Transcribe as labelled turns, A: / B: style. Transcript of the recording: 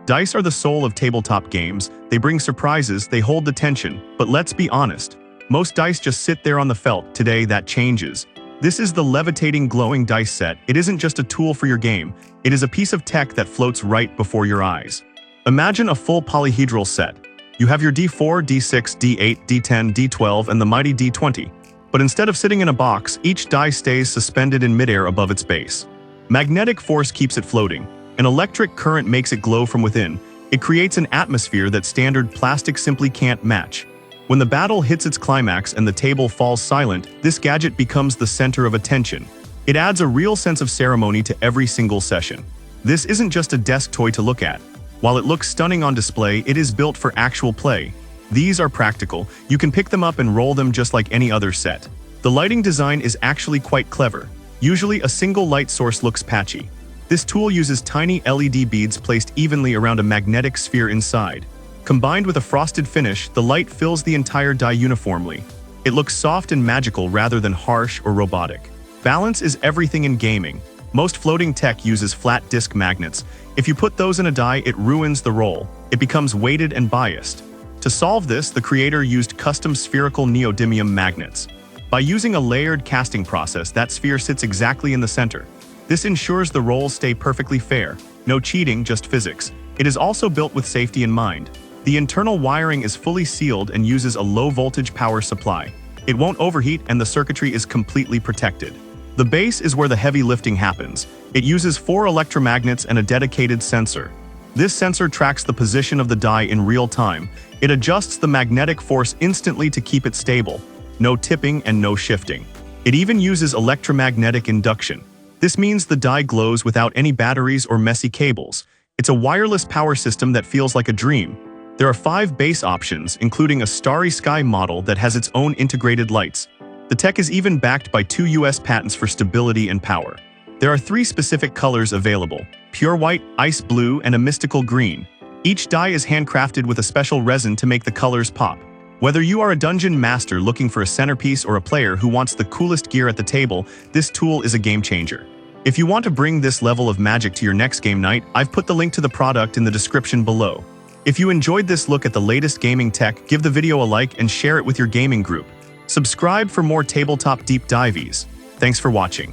A: Dice are the soul of tabletop games. They bring surprises, they hold the tension. But let's be honest, most dice just sit there on the felt. Today, that changes. This is the Levitating glowing dice set. It isn't just a tool for your game. It is a piece of tech that floats right before your eyes. Imagine a full polyhedral set. You have your D4, D6, D8, D10, D12, and the mighty D20. But instead of sitting in a box, each die stays suspended in midair above its base. Magnetic force keeps it floating. An electric current makes it glow from within. It creates an atmosphere that standard plastic simply can't match. When the battle hits its climax and the table falls silent, this gadget becomes the center of attention. It adds a real sense of ceremony to every single session. This isn't just a desk toy to look at. While it looks stunning on display, it is built for actual play. These are practical. You can pick them up and roll them just like any other set. The lighting design is actually quite clever. Usually a single light source looks patchy. This tool uses tiny LED beads placed evenly around a magnetic sphere inside. Combined with a frosted finish, the light fills the entire die uniformly. It looks soft and magical rather than harsh or robotic. Balance is everything in gaming. Most floating tech uses flat disc magnets. If you put those in a die, it ruins the roll. It becomes weighted and biased. To solve this, the creator used custom spherical neodymium magnets. By using a layered casting process, that sphere sits exactly in the center. This ensures the rolls stay perfectly fair. No cheating, just physics. It is also built with safety in mind. The internal wiring is fully sealed and uses a low-voltage power supply. It won't overheat and the circuitry is completely protected. The base is where the heavy lifting happens. It uses 4 electromagnets and a dedicated sensor. This sensor tracks the position of the die in real time. It adjusts the magnetic force instantly to keep it stable. No tipping and no shifting. It even uses electromagnetic induction. This means the die glows without any batteries or messy cables. It's a wireless power system that feels like a dream. There are 5 base options, including a starry sky model that has its own integrated lights. The tech is even backed by 2 US patents for stability and power. There are 3 specific colors available: pure white, ice blue, and a mystical green. Each die is handcrafted with a special resin to make the colors pop. Whether you are a dungeon master looking for a centerpiece or a player who wants the coolest gear at the table, this tool is a game changer. If you want to bring this level of magic to your next game night, I've put the link to the product in the description below. If you enjoyed this look at the latest gaming tech, give the video a like and share it with your gaming group. Subscribe for more tabletop deep dives. Thanks for watching.